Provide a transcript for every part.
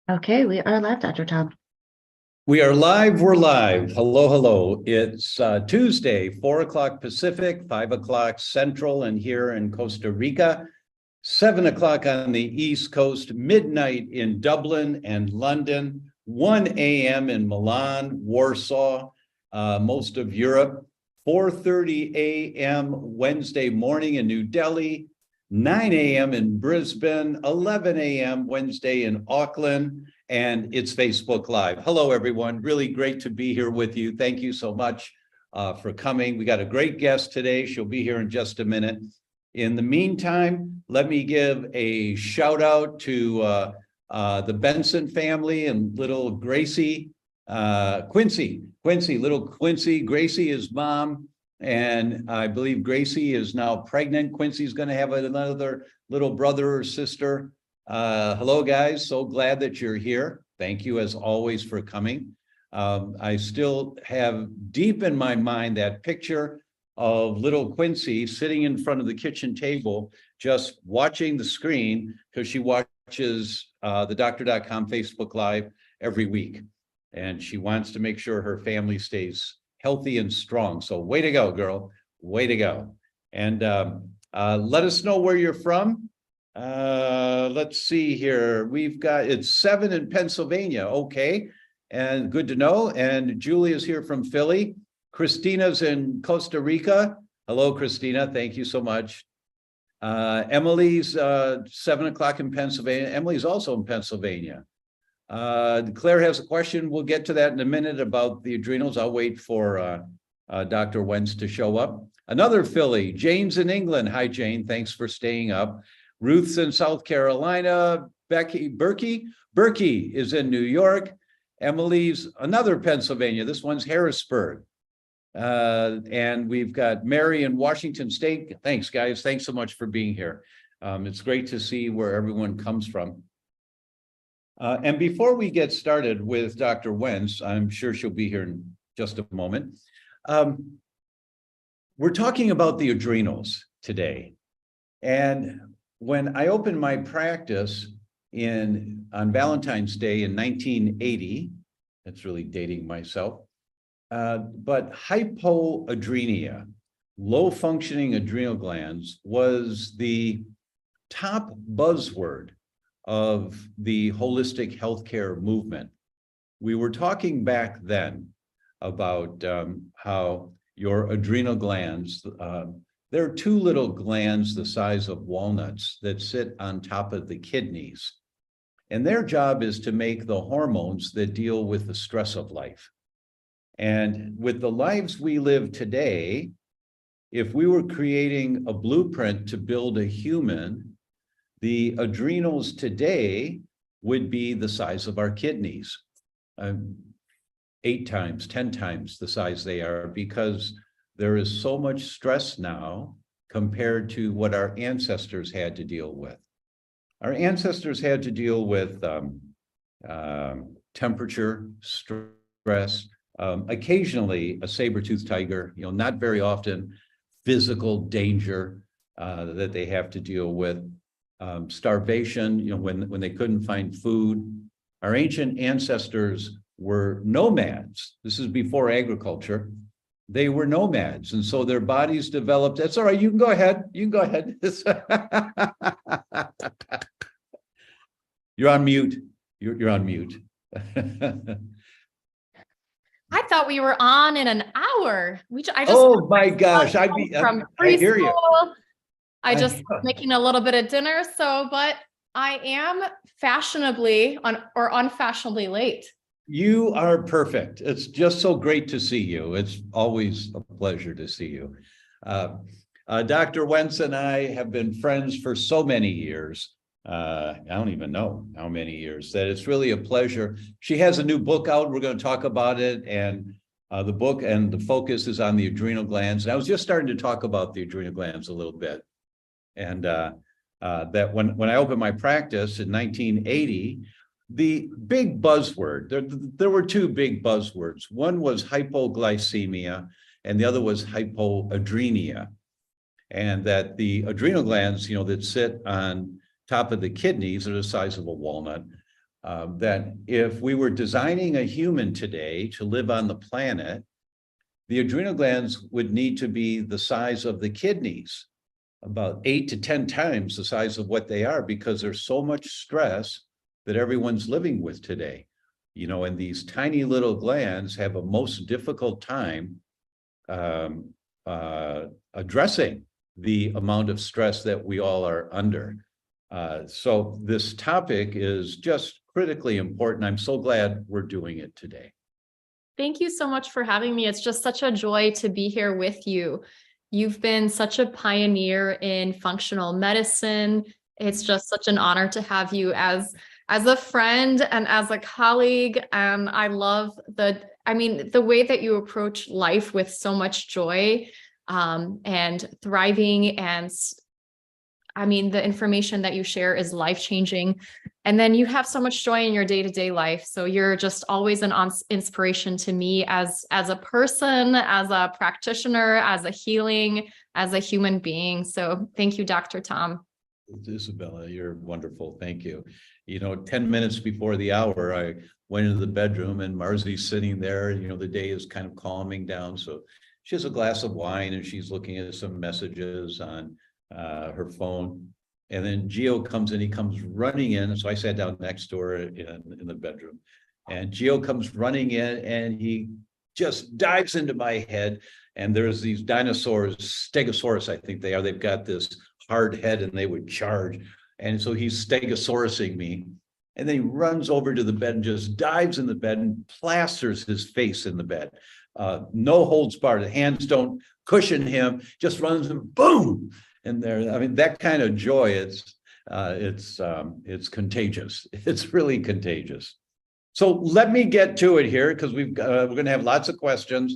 Okay, we are live, Dr. Tom. We are live. We're live. Hello, hello. It's Tuesday, 4 o'clock Pacific, 5 o'clock Central, and here in Costa Rica, 7 o'clock on the East Coast, midnight in Dublin and London, 1 a.m. in Milan, Warsaw, most of Europe, 4:30 a.m. Wednesday morning in New Delhi, 9 a.m. in Brisbane, 11 a.m. Wednesday in Auckland, and it's Facebook Live. Hello, everyone. Really great to be here with you. Thank you so much for coming. We got a great guest today. She'll be here in just a minute. In the meantime, let me give a shout out to the Benson family and little Gracie, Quincy, little Quincy. Gracie is mom, and I believe Gracie is now pregnant. Quincy's going to have another little brother or sister. Hello, guys. So glad that you're here. Thank you, as always, for coming. I still have deep in my mind that picture of little Quincy sitting in front of the kitchen table, just watching the screen because she watches the theDr.com Facebook Live every week. And she wants to make sure her family stays healthy and strong. So way to go, girl. Way to go. And let us know where you're from. Let's see here. It's 7 in Pennsylvania. Okay. And good to know. And Julia's here from Philly. Christina's in Costa Rica. Hello, Christina. Thank you so much. Emily's 7 o'clock in Pennsylvania. Emily's also in Pennsylvania. Claire has a question. We'll get to that in a minute about the adrenals. I'll wait for Dr. Wentz to show up. Another Philly. Jane's in England. Hi, Jane. Thanks for staying up. Ruth's in South Carolina. Berkey is in New York. Emily's another Pennsylvania. This one's Harrisburg. And we've got Mary in Washington State. Thanks, guys. Thanks so much for being here. It's great to see where everyone comes from. And before we get started with Dr. Wentz, I'm sure she'll be here in just a moment. We're talking about the adrenals today. And when I opened my practice on Valentine's Day in 1980, that's really dating myself, but hypoadrenia, low functioning adrenal glands, was the top buzzword of the holistic healthcare movement. We were talking back then about how your adrenal glands, there are 2 little glands the size of walnuts that sit on top of the kidneys. And their job is to make the hormones that deal with the stress of life. And with the lives we live today, if we were creating a blueprint to build a human, the adrenals today would be the size of our kidneys, 8 times, 10 times the size they are, because there is so much stress now compared to what our ancestors had to deal with. Our ancestors had to deal with temperature, stress, occasionally a saber-toothed tiger, not very often, physical danger that they have to deal with. Starvation, when they couldn't find food. Our ancient ancestors were nomads. This is before agriculture. They were nomads, and so their bodies developed. That's all right. You can go ahead. You can go ahead. You're on mute. You're on mute. I thought we were on in an hour. Oh my gosh! I hear you. I just was making a little bit of dinner, but I am fashionably unfashionably late. You are perfect. It's just so great to see you. It's always a pleasure to see you. Dr. Wentz and I have been friends for so many years. I don't even know how many years, that it's really a pleasure. She has a new book out. We're going to talk about it. And the book and the focus is on the adrenal glands. And I was just starting to talk about the adrenal glands a little bit. And that when I opened my practice in 1980, the big buzzword, there were 2 big buzzwords. One was hypoglycemia and the other was hypoadrenia. And that the adrenal glands, that sit on top of the kidneys are the size of a walnut, that if we were designing a human today to live on the planet, the adrenal glands would need to be the size of the kidneys, about 8 to 10 times the size of what they are, because there's so much stress that everyone's living with today. And these tiny little glands have a most difficult time addressing the amount of stress that we all are under. So this topic is just critically important. I'm so glad we're doing it today. Thank you so much for having me. It's just such a joy to be here with you. You've been such a pioneer in functional medicine. It's just such an honor to have you as a friend and as a colleague. And I love the way that you approach life with so much joy and thriving. And the information that you share is life-changing. And then you have so much joy in your day-to-day life. So you're just always an inspiration to me as a person, as a practitioner, as a healing, as a human being. So thank you, Dr. Tom. Izabella, you're wonderful. Thank you. 10 minutes before the hour, I went into the bedroom and Marzi's sitting there. The day is kind of calming down. So she has a glass of wine and she's looking at some messages on her phone. And then Gio comes in, he comes running in. So I sat down next to her in the bedroom. And Gio comes running in and he just dives into my head. And there's these dinosaurs, Stegosaurus, I think they are. They've got this hard head and they would charge. And so he's Stegosaurusing me. And then he runs over to the bed and just dives in the bed and plasters his face in the bed. No holds barred. The hands don't cushion him, just runs and boom. And there, that kind of joy, it's contagious. It's really contagious. So let me get to it here because we're going to have lots of questions.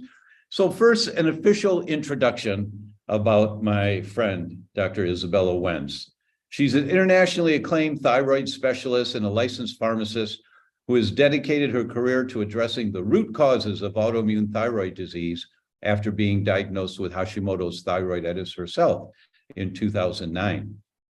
So first, an official introduction about my friend, Dr. Izabella Wentz. She's an internationally acclaimed thyroid specialist and a licensed pharmacist who has dedicated her career to addressing the root causes of autoimmune thyroid disease after being diagnosed with Hashimoto's thyroiditis herself in 2009.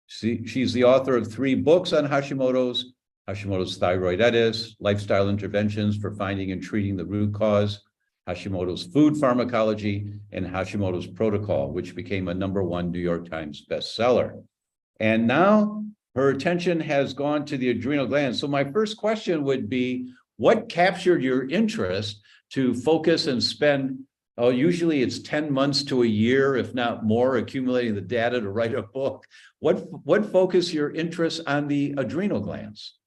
She's the author of 3 books on Hashimoto's thyroiditis, lifestyle interventions for finding and treating the root cause, Hashimoto's food pharmacology, and Hashimoto's protocol, which became a #1 New York Times bestseller. And now her attention has gone to the adrenal glands. So my first question would be, what captured your interest to focus and spend, usually it's 10 months to a year, if not more, accumulating the data to write a book? What focused your interest on the adrenal glands?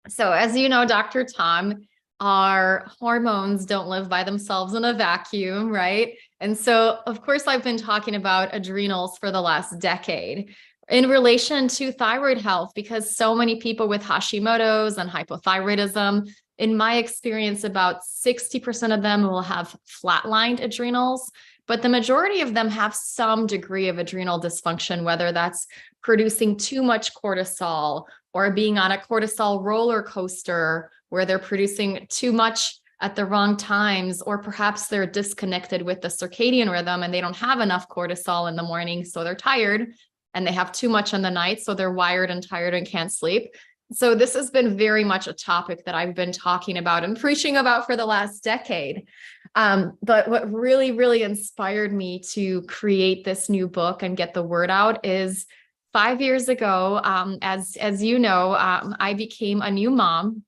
So as you know, Dr. Tom, our hormones don't live by themselves in a vacuum, right? And so, of course, I've been talking about adrenals for the last decade in relation to thyroid health, because so many people with Hashimoto's and hypothyroidism, in my experience, about 60% of them will have flatlined adrenals, but the majority of them have some degree of adrenal dysfunction, whether that's producing too much cortisol or being on a cortisol roller coaster where they're producing too much at the wrong times, or perhaps they're disconnected with the circadian rhythm and they don't have enough cortisol in the morning, so they're tired, and they have too much in the night, so they're wired and tired and can't sleep. So this has been very much a topic that I've been talking about and preaching about for the last decade. But what really, really inspired me to create this new book and get the word out is 5 years ago, as you know, I became a new mom.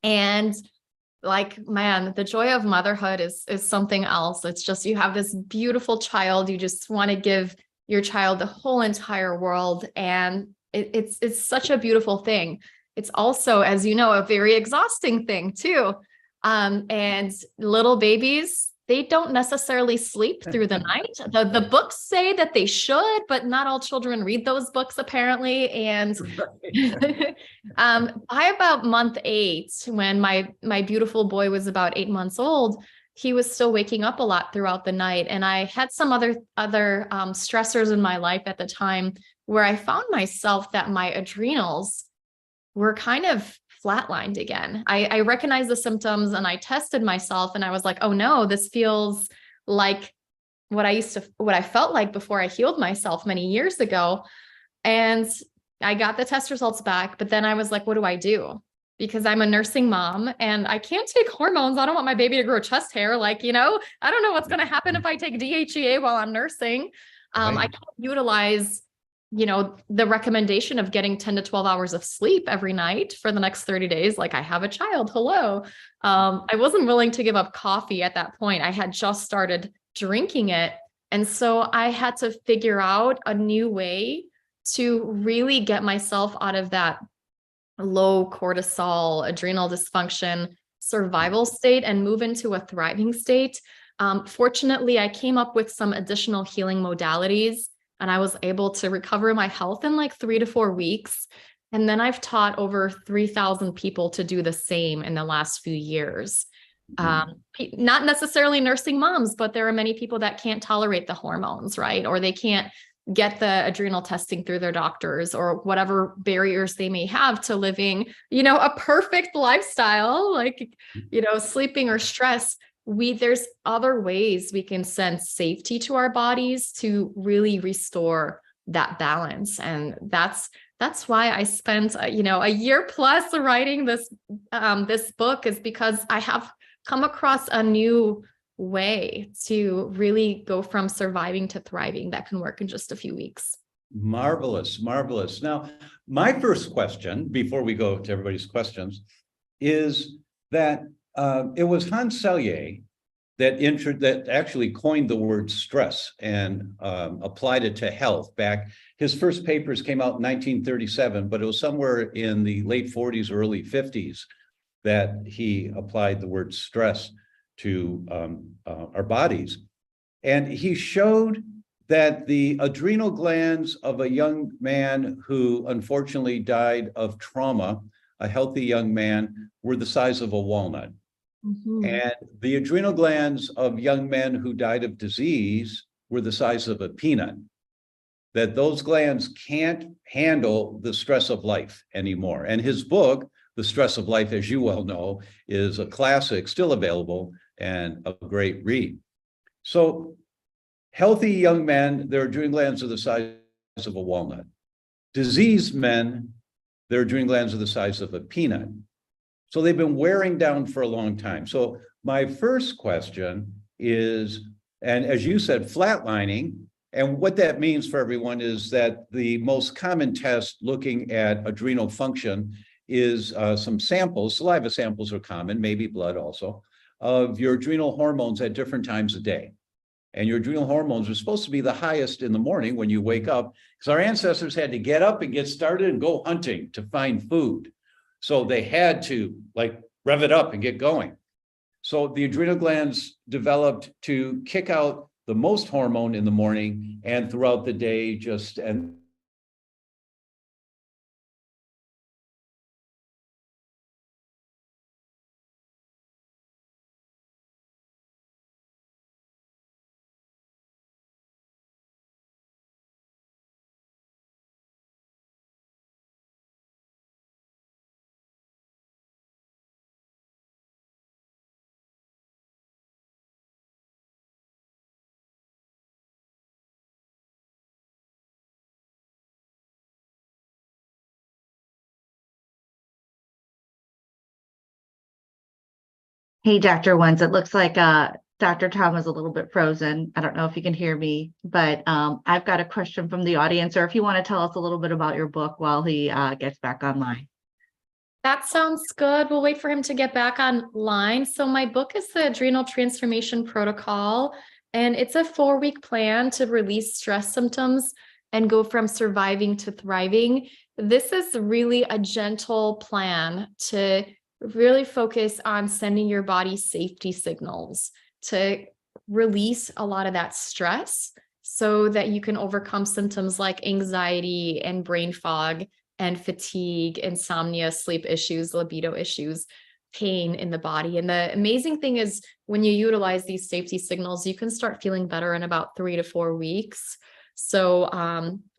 And the joy of motherhood is something else. It's just, you have this beautiful child. You just want to give your child the whole entire world. And it's such a beautiful thing. It's also, as you know, a very exhausting thing too. And little babies, they don't necessarily sleep through the night. The books say that they should, but not all children read those books apparently. And by about month 8, when my beautiful boy was about 8 months old, he was still waking up a lot throughout the night. And I had some other stressors in my life at the time where I found myself that my adrenals were kind of flatlined again. I recognized the symptoms and I tested myself and I was like, oh no, this feels like what I felt like before I healed myself many years ago. And I got the test results back, but then I was like, what do I do? because I'm a nursing mom and I can't take hormones. I don't want my baby to grow chest hair. Like, I don't know what's going to happen if I take DHEA while I'm nursing. I can't utilize, the recommendation of getting 10 to 12 hours of sleep every night for the next 30 days. Like, I have a child. Hello. I wasn't willing to give up coffee at that point. I had just started drinking it. And so I had to figure out a new way to really get myself out of that low cortisol, adrenal dysfunction, survival state and move into a thriving state. Fortunately, I came up with some additional healing modalities and I was able to recover my health in like 3 to 4 weeks. And then I've taught over 3,000 people to do the same in the last few years. Not necessarily nursing moms, but there are many people that can't tolerate the hormones, right? Or they can't get the adrenal testing through their doctors or whatever barriers they may have to living, a perfect lifestyle, like, sleeping or stress. There's other ways we can send safety to our bodies to really restore that balance. And that's why I spent, a year plus writing this book, is because I have come across a new way to really go from surviving to thriving that can work in just a few weeks. Marvelous, marvelous. Now, my first question, before we go to everybody's questions, is that it was Hans Selye that actually coined the word stress and applied it to health back. His first papers came out in 1937, but it was somewhere in the late 40s, early 50s that he applied the word stress to our bodies. And he showed that the adrenal glands of a young man who unfortunately died of trauma, a healthy young man, were the size of a walnut. Mm-hmm. And the adrenal glands of young men who died of disease were the size of a peanut. That those glands can't handle the stress of life anymore. And his book, The Stress of Life, as you well know, is a classic, still available, and a great read. So healthy young men, their adrenal glands are the size of a walnut. Diseased men, their adrenal glands are the size of a peanut. So they've been wearing down for a long time. So my first question is, and as you said, flatlining, and what that means for everyone is that the most common test looking at adrenal function is some samples, saliva samples are common, maybe blood also, of your adrenal hormones at different times of day. And your adrenal hormones are supposed to be the highest in the morning when you wake up, because our ancestors had to get up and get started and go hunting to find food. So they had to rev it up and get going. So the adrenal glands developed to kick out the most hormone in the morning and throughout the day and Hey, Dr. Wentz, it looks like Dr. Tom is a little bit frozen. I don't know if you can hear me, but I've got a question from the audience, or if you want to tell us a little bit about your book while he gets back online. That sounds good. We'll wait for him to get back online. So my book is the Adrenal Transformation Protocol, and it's a 4-week plan to release stress symptoms and go from surviving to thriving. This is really a gentle plan to really focus on sending your body safety signals to release a lot of that stress so that you can overcome symptoms like anxiety and brain fog and fatigue, insomnia, sleep issues, libido issues, pain in the body. And the amazing thing is when you utilize these safety signals, you can start feeling better in about 3 to 4 weeks. So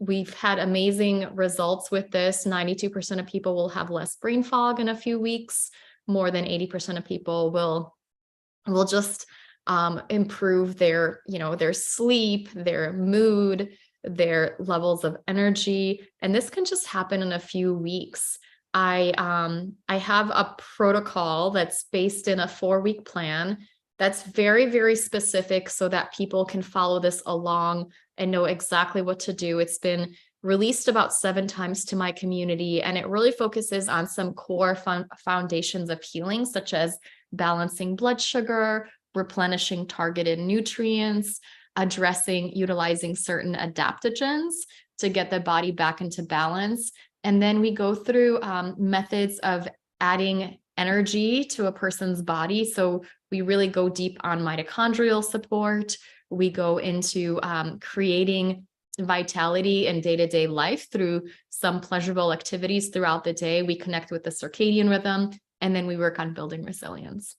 we've had amazing results with this. 92% of people will have less brain fog in a few weeks. More than 80% of people will just improve their sleep, their mood, their levels of energy. And this can just happen in a few weeks. I have a protocol that's based in a 4-week plan that's very, very specific so that people can follow this along and know exactly what to do. It's been released about 7 times to my community, and it really focuses on some core foundations of healing, such as balancing blood sugar, replenishing targeted nutrients, utilizing certain adaptogens to get the body back into balance. And then we go through methods of adding energy to a person's body. So we really go deep on mitochondrial support. We go into creating vitality in day-to-day life through some pleasurable activities throughout the day. We connect with the circadian rhythm, and then we work on building resilience.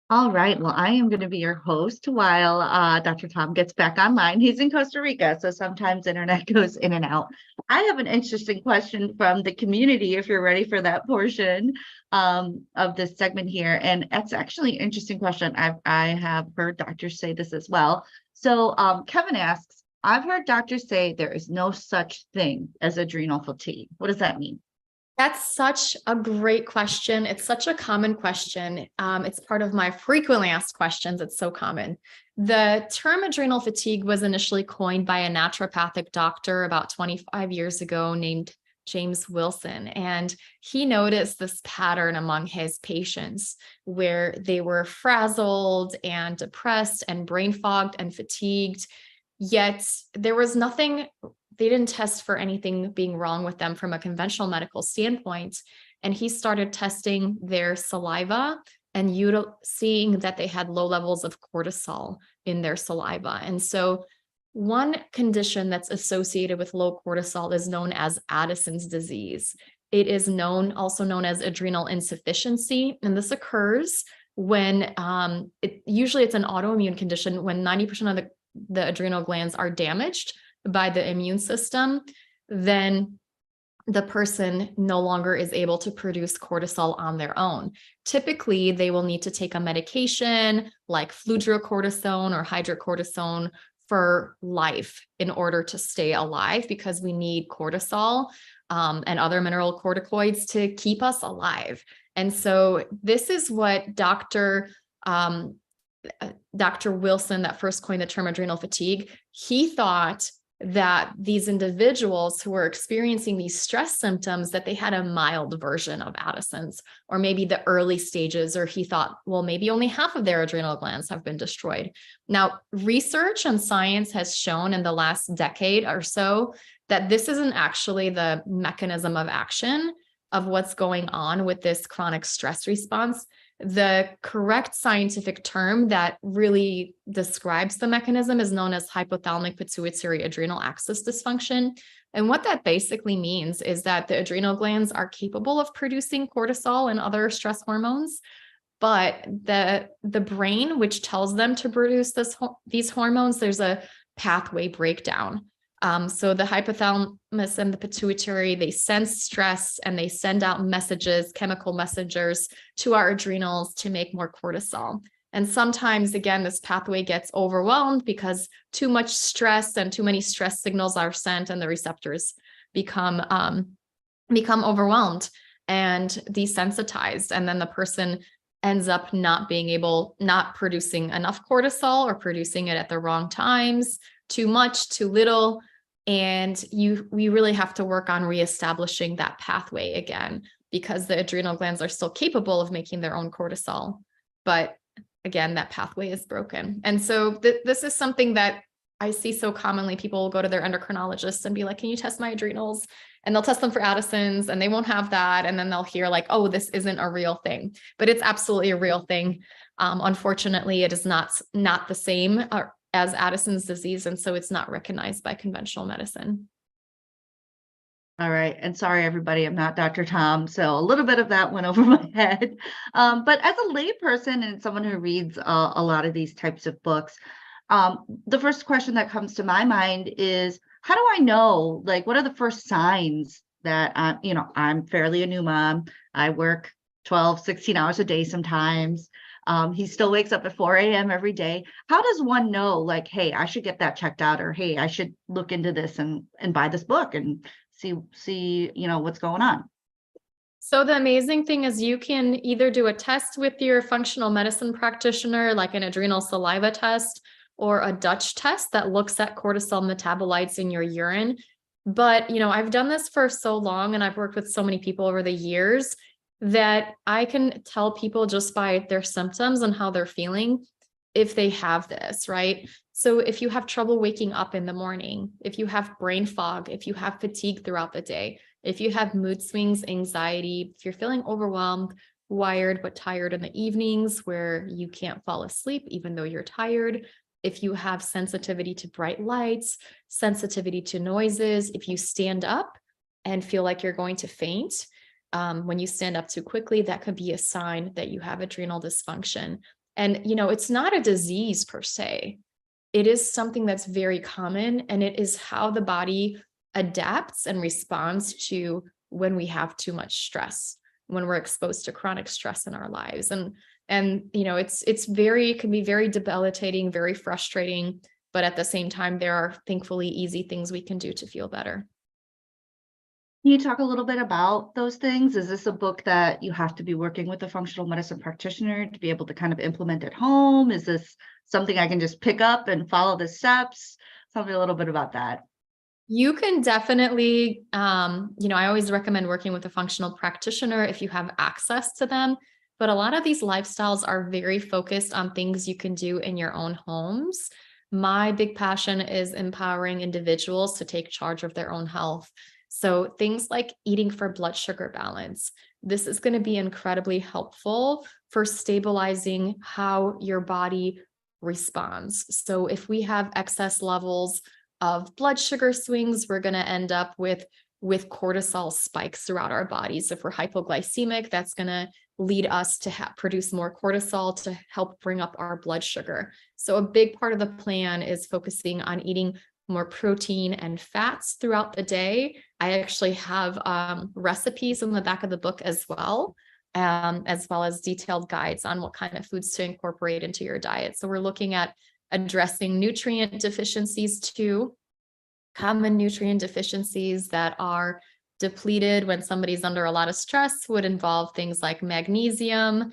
All right. Well, I am going to be your host while Dr. Tom gets back online. He's in Costa Rica, so sometimes internet goes in and out. I have an interesting question from the community, if you're ready for that portion of this segment here. And it's actually an interesting question. I have heard doctors say this as well. So Kevin asks, I've heard doctors say there is no such thing as adrenal fatigue. What does that mean? That's such a great question. It's such a common question. It's part of my frequently asked questions. It's so common. The term adrenal fatigue was initially coined by a naturopathic doctor about 25 years ago named James Wilson. And he noticed this pattern among his patients where they were frazzled and depressed and brain fogged and fatigued, yet there was nothing. They didn't test for anything being wrong with them from a conventional medical standpoint. And he started testing their saliva and seeing that they had low levels of cortisol in their saliva. And so one condition that's associated with low cortisol is known as Addison's disease. It is also known as adrenal insufficiency. And this occurs when usually it's an autoimmune condition when 90% of the adrenal glands are damaged by the immune system, then the person no longer is able to produce cortisol on their own. Typically, they will need to take a medication like fludrocortisone or hydrocortisone for life in order to stay alive, because we need cortisol and other mineral corticoids to keep us alive. And so this is what Dr. Wilson, that first coined the term adrenal fatigue, he thought that these individuals who were experiencing these stress symptoms, that they had a mild version of Addison's, or maybe the early stages, or he thought, well, maybe only half of their adrenal glands have been destroyed. Now, research and science has shown in the last decade or so that this isn't actually the mechanism of action of what's going on with this chronic stress response. The correct scientific term that really describes the mechanism is known as hypothalamic pituitary adrenal axis dysfunction. And what that basically means is that the adrenal glands are capable of producing cortisol and other stress hormones, but the brain, which tells them to produce these hormones, there's a pathway breakdown. So the hypothalamus and the pituitary, they sense stress and they send out messages, chemical messengers to our adrenals to make more cortisol. And sometimes, again, this pathway gets overwhelmed because too much stress and too many stress signals are sent, and the receptors become overwhelmed and desensitized. And then the person ends up not producing enough cortisol, or producing it at the wrong times, too much, too little. And we really have to work on reestablishing that pathway again, because the adrenal glands are still capable of making their own cortisol. But again, that pathway is broken. And so this is something that I see so commonly. People will go to their endocrinologist and be like, can you test my adrenals? And they'll test them for Addison's, and they won't have that. And then they'll hear like, oh, this isn't a real thing, but it's absolutely a real thing. Unfortunately, it is not the same as Addison's disease. And so it's not recognized by conventional medicine. All right. And sorry, everybody, I'm not Dr. Tom. So a little bit of that went over my head. But as a layperson and someone who reads a lot of these types of books, the first question that comes to my mind is, how do I know, like, what are the first signs that I'm fairly a new mom. I work 12, 16 hours a day sometimes. He still wakes up at 4 a.m. every day. How does one know, like, hey, I should get that checked out, or hey, I should look into this and buy this book and see what's going on? So the amazing thing is you can either do a test with your functional medicine practitioner, like an adrenal saliva test or a Dutch test that looks at cortisol metabolites in your urine. But, I've done this for so long and I've worked with so many people over the years that I can tell people just by their symptoms and how they're feeling if they have this, right? So if you have trouble waking up in the morning, if you have brain fog, if you have fatigue throughout the day, if you have mood swings, anxiety, if you're feeling overwhelmed, wired, but tired in the evenings where you can't fall asleep, even though you're tired, if you have sensitivity to bright lights, sensitivity to noises, if you stand up and feel like you're going to faint, when you stand up too quickly, that could be a sign that you have adrenal dysfunction. And, it's not a disease per se. It is something that's very common, and it is how the body adapts and responds to when we have too much stress, when we're exposed to chronic stress in our lives. And it can be very debilitating, very frustrating, but at the same time, there are thankfully easy things we can do to feel better. Can you talk a little bit about those things? Is this a book that you have to be working with a functional medicine practitioner to be able to kind of implement at home? Is this something I can just pick up and follow the steps? Tell me a little bit about that. You can definitely, I always recommend working with a functional practitioner if you have access to them. But a lot of these lifestyles are very focused on things you can do in your own homes. My big passion is empowering individuals to take charge of their own health. So things like eating for blood sugar balance. This is going to be incredibly helpful for stabilizing how your body responds. So if we have excess levels of blood sugar swings, we're going to end up with cortisol spikes throughout our bodies. If we're hypoglycemic, that's going to lead us to produce more cortisol to help bring up our blood sugar. So a big part of the plan is focusing on eating more protein and fats throughout the day. I actually have recipes in the back of the book as well as detailed guides on what kind of foods to incorporate into your diet. So we're looking at addressing nutrient deficiencies too, common nutrient deficiencies that are depleted when somebody's under a lot of stress would involve things like magnesium,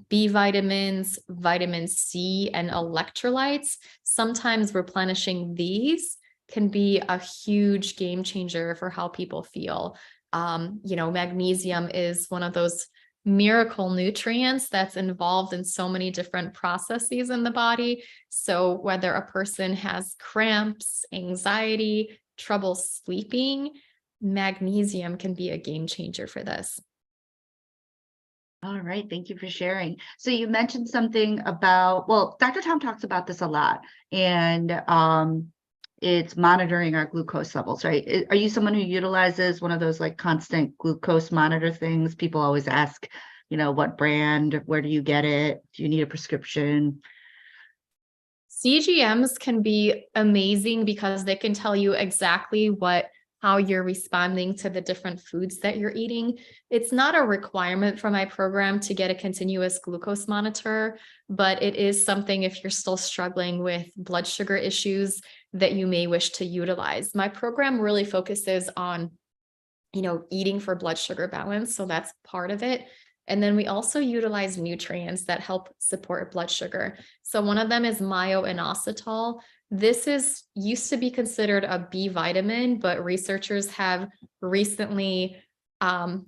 B vitamins, vitamin C, and electrolytes. Sometimes replenishing these can be a huge game changer for how people feel. Magnesium is one of those miracle nutrients that's involved in so many different processes in the body. So whether a person has cramps, anxiety, trouble sleeping, magnesium can be a game changer for this. All right. Thank you for sharing. So you mentioned something about, well, Dr. Tom talks about this a lot, and it's monitoring our glucose levels, right? Are you someone who utilizes one of those like constant glucose monitor things? People always ask, what brand, where do you get it? Do you need a prescription? CGMs can be amazing because they can tell you exactly how you're responding to the different foods that you're eating. It's not a requirement for my program to get a continuous glucose monitor, but it is something if you're still struggling with blood sugar issues that you may wish to utilize. My program really focuses on, eating for blood sugar balance. So that's part of it. And then we also utilize nutrients that help support blood sugar. So one of them is myo-inositol. This used to be considered a B vitamin, but researchers have recently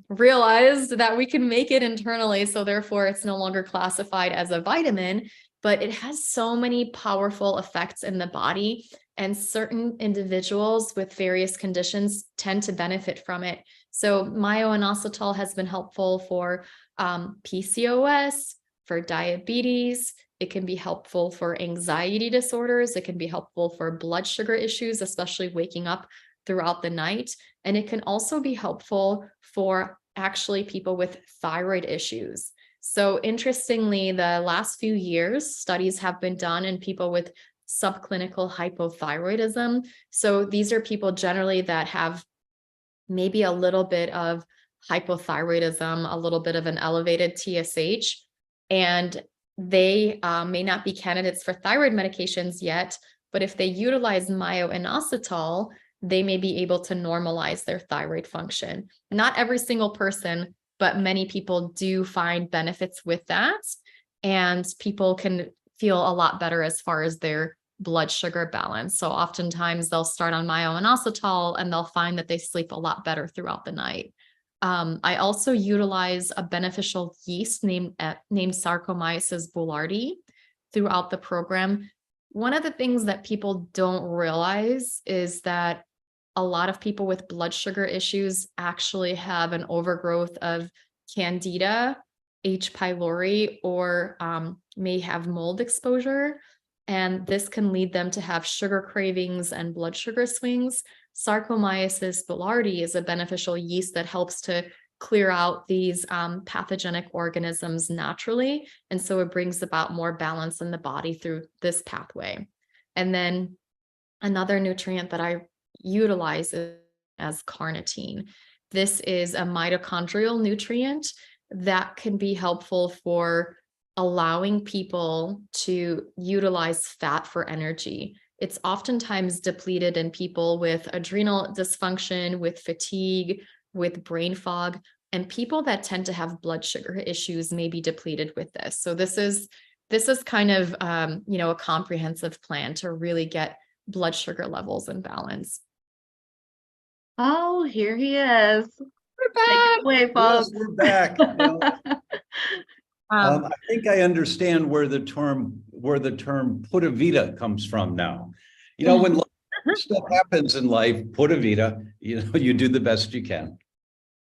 realized that we can make it internally. So therefore it's no longer classified as a vitamin, but it has so many powerful effects in the body, and certain individuals with various conditions tend to benefit from it. So myo-inositol has been helpful for PCOS, for diabetes. It can be helpful for anxiety disorders. It can be helpful for blood sugar issues, especially waking up throughout the night. And it can also be helpful for actually people with thyroid issues. So interestingly, the last few years, studies have been done in people with subclinical hypothyroidism. So these are people generally that have maybe a little bit of hypothyroidism, a little bit of an elevated TSH, and they may not be candidates for thyroid medications yet, but if they utilize myo-inositol, they may be able to normalize their thyroid function. Not every single person, but many people do find benefits with that. And people can feel a lot better as far as their blood sugar balance. So oftentimes they'll start on myo-inositol and they'll find that they sleep a lot better throughout the night. I also utilize a beneficial yeast named Saccharomyces boulardii throughout the program. One of the things that people don't realize is that a lot of people with blood sugar issues actually have an overgrowth of Candida, H. pylori, or may have mold exposure. And this can lead them to have sugar cravings and blood sugar swings. Saccharomyces boulardii is a beneficial yeast that helps to clear out these pathogenic organisms naturally. And so it brings about more balance in the body through this pathway. And then another nutrient that I utilize is as carnitine. This is a mitochondrial nutrient that can be helpful for allowing people to utilize fat for energy. It's oftentimes depleted in people with adrenal dysfunction, with fatigue, with brain fog, and people that tend to have blood sugar issues may be depleted with this. So this is kind of a comprehensive plan to really get blood sugar levels in balance. Oh, here he is. We're Take back. it away, folks. Yes, we're back. I think I understand where the term pura vida comes from now. When stuff happens in life, pura vida, you do the best you can.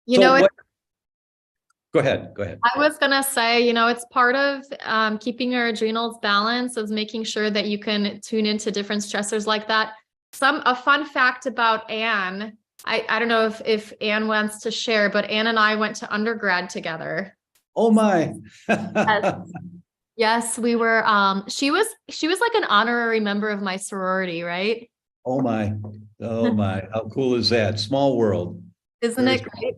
Go ahead. I was going to say, it's part of keeping your adrenals balanced is making sure that you can tune into different stressors like that. A fun fact about Anne, I don't know if Anne wants to share, but Anne and I went to undergrad together. Oh my. Yes, we were, she was like an honorary member of my sorority, right? Oh my. How cool is that? Small world. Isn't it great?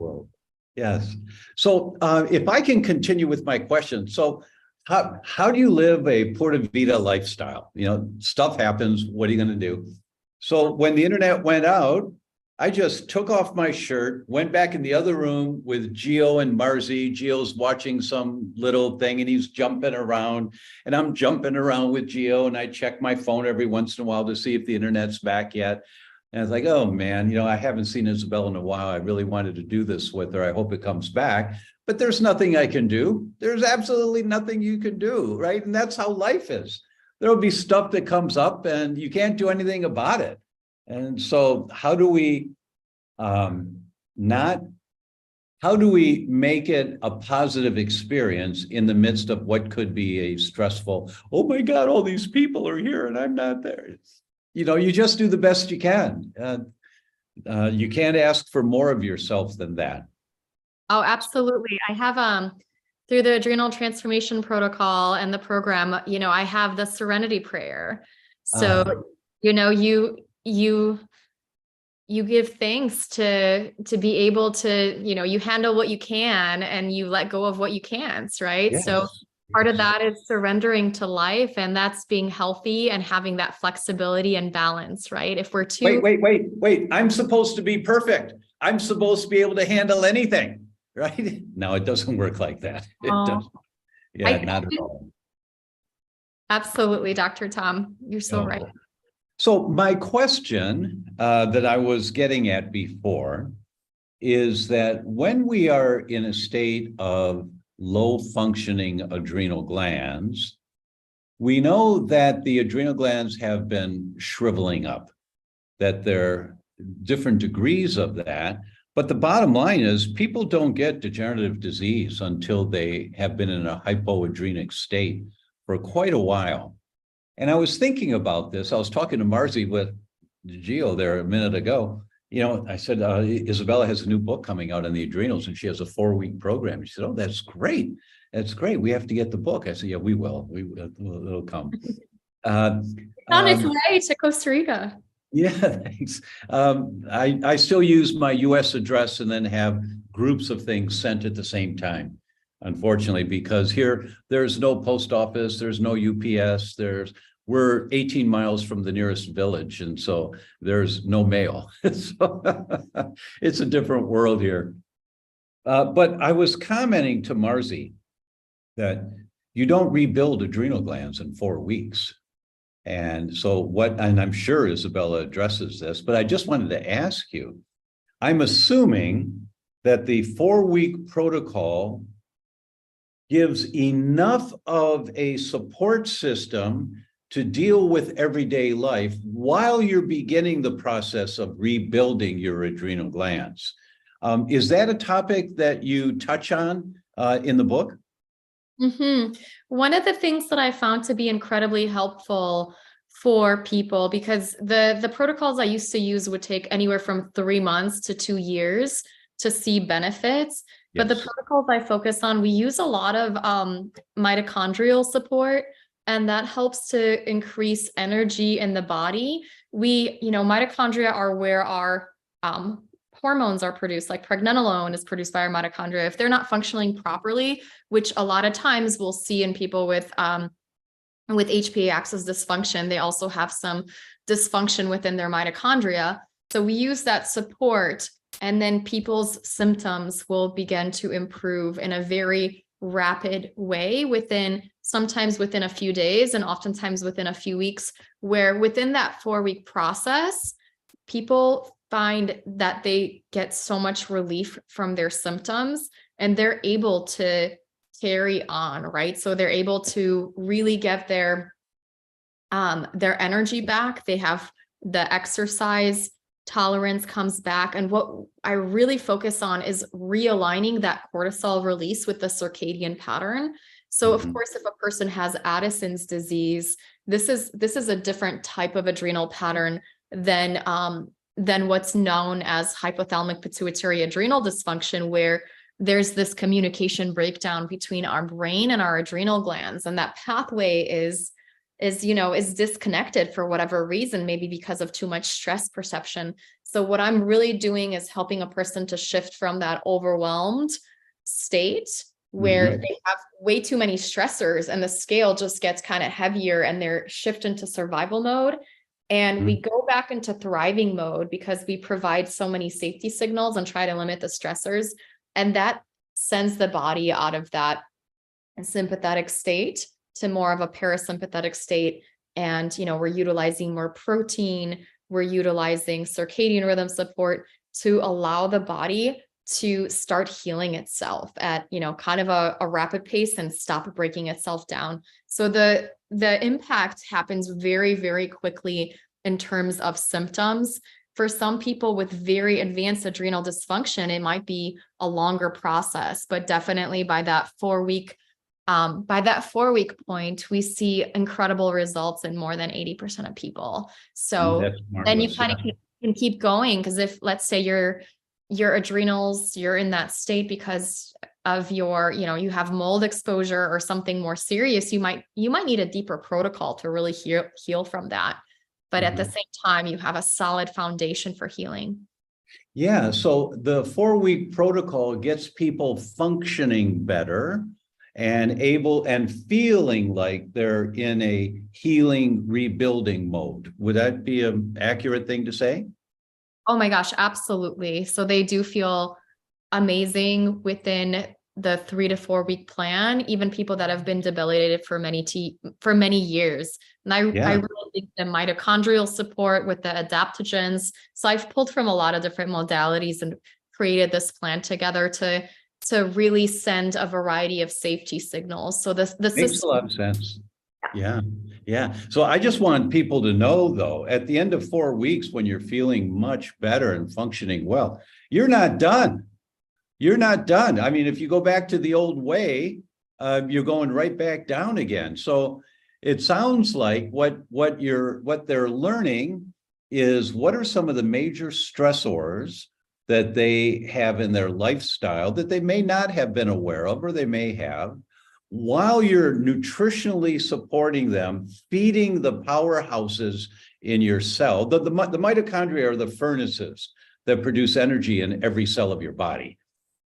Yes. So if I can continue with my question. So how do you live a pura vida lifestyle? Stuff happens. What are you going to do? So when the internet went out, I just took off my shirt, went back in the other room with Gio and Marzi. Gio's watching some little thing and he's jumping around and I'm jumping around with Gio, and I check my phone every once in a while to see if the internet's back yet. And I was like, oh man, I haven't seen Izabella in a while. I really wanted to do this with her. I hope it comes back, but there's nothing I can do. There's absolutely nothing you can do, right? And that's how life is. There'll be stuff that comes up and you can't do anything about it. And so how do we make it a positive experience in the midst of what could be a stressful, oh my God, all these people are here and I'm not there. You just do the best you can. You can't ask for more of yourself than that. Oh, absolutely. I have through the Adrenal Transformation Protocol and the program, I have the Serenity Prayer. So, you give thanks to be able to, you handle what you can and you let go of what you can't, right? Yes. So part of that is surrendering to life, and that's being healthy and having that flexibility and balance, right? If we're too— Wait, I'm supposed to be perfect. I'm supposed to be able to handle anything, right? No, it doesn't work like that. It doesn't. Yeah, not at all. Absolutely, Dr. Tom. You're so right. So my question that I was getting at before is that when we are in a state of low functioning adrenal glands, we know that the adrenal glands have been shriveling up, that there are different degrees of that. But the bottom line is people don't get degenerative disease until they have been in a hypoadrenic state for quite a while. And I was thinking about this. I was talking to Marzi with Gio there a minute ago. I said, Izabella has a new book coming out on the adrenals, and she has a 4-week program. She said, oh, that's great. That's great. We have to get the book. I said, yeah, we will. It'll come. On its way to Costa Rica. Yeah, thanks. I still use my US address and then have groups of things sent at the same time, unfortunately, because here there's no post office, there's no UPS, we're 18 miles from the nearest village, and so there's no mail. So it's a different world here. But I was commenting to Marzi that you don't rebuild adrenal glands in 4 weeks. And so and I'm sure Izabella addresses this, but I just wanted to ask you, I'm assuming that the 4-week protocol gives enough of a support system to deal with everyday life while you're beginning the process of rebuilding your adrenal glands. Is that a topic that you touch on in the book? Mm-hmm. One of the things that I found to be incredibly helpful for people, because the protocols I used to use would take anywhere from 3 months to 2 years to see benefits. But the protocols I focus on, we use a lot of mitochondrial support, and that helps to increase energy in the body. Mitochondria are where our hormones are produced, like pregnenolone is produced by our mitochondria. If they're not functioning properly, which a lot of times we'll see in people with HPA axis dysfunction, they also have some dysfunction within their mitochondria. So we use that support, and then people's symptoms will begin to improve in a very rapid way sometimes within a few days, and oftentimes within a few weeks, where within that 4-week process, people find that they get so much relief from their symptoms, and they're able to carry on, right? So they're able to really get their energy back. They have the exercise tolerance comes back. And what I really focus on is realigning that cortisol release with the circadian pattern. So of course, if a person has Addison's disease, this is a different type of adrenal pattern than what's known as hypothalamic pituitary adrenal dysfunction, where there's this communication breakdown between our brain and our adrenal glands. And that pathway is disconnected for whatever reason, maybe because of too much stress perception. So what I'm really doing is helping a person to shift from that overwhelmed state where they have way too many stressors and the scale just gets kind of heavier and they're shift into survival mode. And we go back into thriving mode because we provide so many safety signals and try to limit the stressors. And that sends the body out of that sympathetic state to more of a parasympathetic state. And, we're utilizing more protein, we're utilizing circadian rhythm support to allow the body to start healing itself at, kind of a rapid pace and stop breaking itself down. So the impact happens very, very quickly in terms of symptoms. For some people with very advanced adrenal dysfunction, it might be a longer process, but definitely by that 4-week point, we see incredible results in more than 80% of people. So then you kind of can keep going, because if, let's say your adrenals, you're in that state because of you have mold exposure or something more serious, you might need a deeper protocol to really heal from that. But at the same time, you have a solid foundation for healing. Yeah. So the 4-week protocol gets people functioning better and able and feeling like they're in a healing, rebuilding mode. Would that be an accurate thing to say? Oh my gosh, absolutely. So they do feel amazing within the 3 to 4 week plan, even people that have been debilitated for many years. And I really think the mitochondrial support with the adaptogens. So I've pulled from a lot of different modalities and created this plan together to really send a variety of safety signals. So the makes a lot of sense. Yeah. Yeah. So I just want people to know, though, at the end of 4 weeks, when you're feeling much better and functioning well, you're not done. You're not done. I mean, if you go back to the old way, you're going right back down again. So it sounds like what they're learning is what are some of the major stressors that they have in their lifestyle that they may not have been aware of, or they may have, while you're nutritionally supporting them, feeding the powerhouses in your cell. The mitochondria are the furnaces that produce energy in every cell of your body.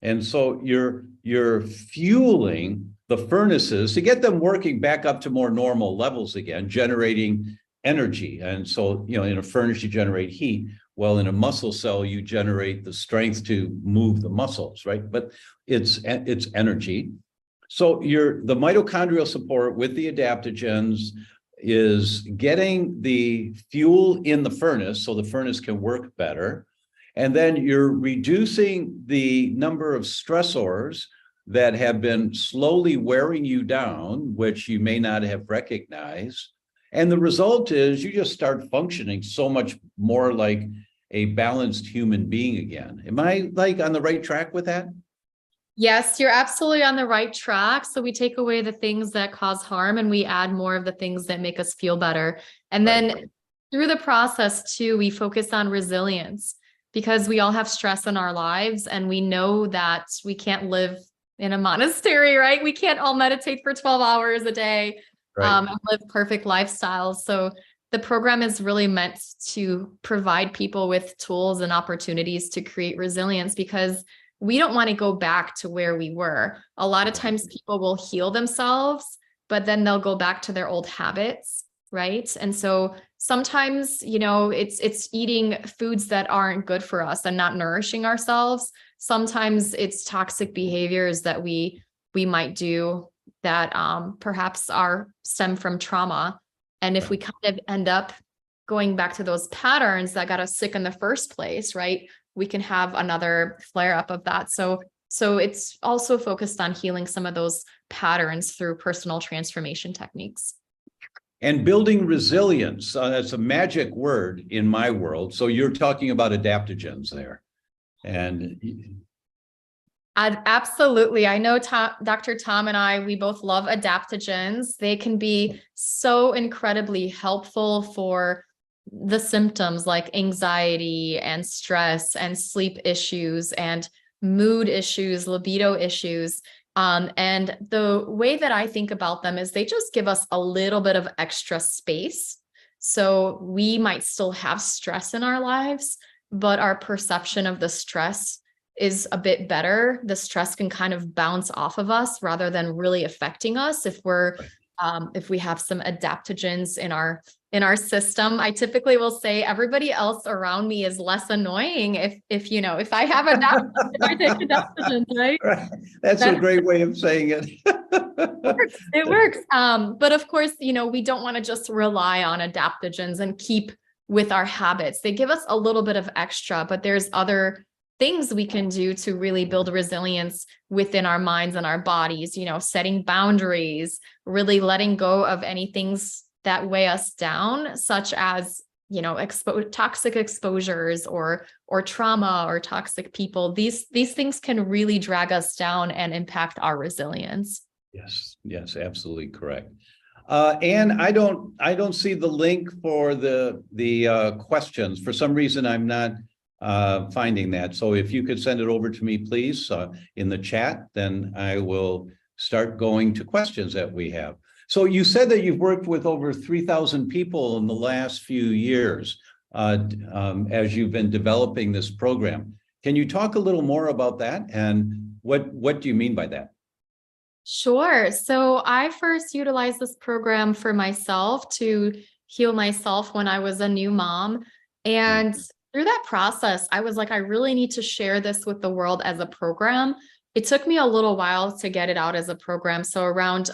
And so you're fueling the furnaces to get them working back up to more normal levels again, generating energy. And so, in a furnace, you generate heat. Well, in a muscle cell, you generate the strength to move the muscles, right? But it's energy. So the mitochondrial support with the adaptogens is getting the fuel in the furnace so the furnace can work better. And then you're reducing the number of stressors that have been slowly wearing you down, which you may not have recognized. And the result is you just start functioning so much more like a balanced human being again. Am I on the right track with that? Yes, you're absolutely on the right track. So we take away the things that cause harm and we add more of the things that make us feel better. And then through the process too, we focus on resilience because we all have stress in our lives and we know that we can't live in a monastery, right? We can't all meditate for 12 hours a day and live perfect lifestyles. So the program is really meant to provide people with tools and opportunities to create resilience because we don't want to go back to where we were. A lot of times people will heal themselves, but then they'll go back to their old habits, right? And so sometimes, it's eating foods that aren't good for us and not nourishing ourselves. Sometimes it's toxic behaviors that we might do that perhaps stem from trauma. And if we kind of end up going back to those patterns that got us sick in the first place, right? We can have another flare up of that. So it's also focused on healing some of those patterns through personal transformation techniques. And building resilience, that's a magic word in my world. So you're talking about adaptogens there. And absolutely. I know Dr. Tom and I, we both love adaptogens. They can be so incredibly helpful for the symptoms like anxiety and stress and sleep issues and mood issues, libido issues. And the way that I think about them is they just give us a little bit of extra space. So we might still have stress in our lives, but our perception of the stress is a bit better. The stress can kind of bounce off of us rather than really affecting us if we have some adaptogens in our system. I typically will say everybody else around me is less annoying if I have adaptogens, if I take adaptogens, right? That's a great way of saying it. It works. But of course, we don't want to just rely on adaptogens and keep with our habits. They give us a little bit of extra, but there's other things we can do to really build resilience within our minds and our bodies, setting boundaries, really letting go of any things that weigh us down, such as, toxic exposures or trauma or toxic people. These things can really drag us down and impact our resilience. Yes, absolutely correct. And I don't see the link for the questions. For some reason, I'm not finding that. So if you could send it over to me, please, in the chat, then I will start going to questions that we have. So you said that you've worked with over 3,000 people in the last few years as you've been developing this program. Can you talk a little more about that? And what do you mean by that? Sure. So I first utilized this program for myself to heal myself when I was a new mom. And through that process, I was like, I really need to share this with the world as a program. It took me a little while to get it out as a program. So around,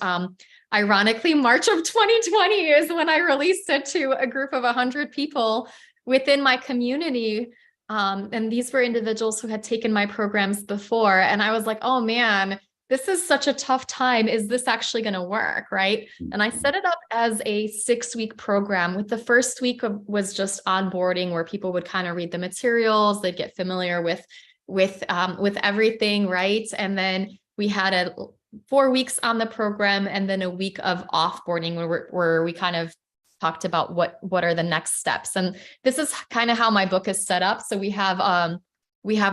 ironically, March of 2020 is when I released it to a group of 100 people within my community. And these were individuals who had taken my programs before. And I was like, oh man, this is such a tough time. Is this actually going to work? Right. And I set it up as a 6-week program. With the first week was just onboarding where people would kind of read the materials. They'd get familiar with everything. Right. And then we had 4 weeks on the program and then a week of offboarding where we kind of talked about what are the next steps. And this is kind of how my book is set up. So we have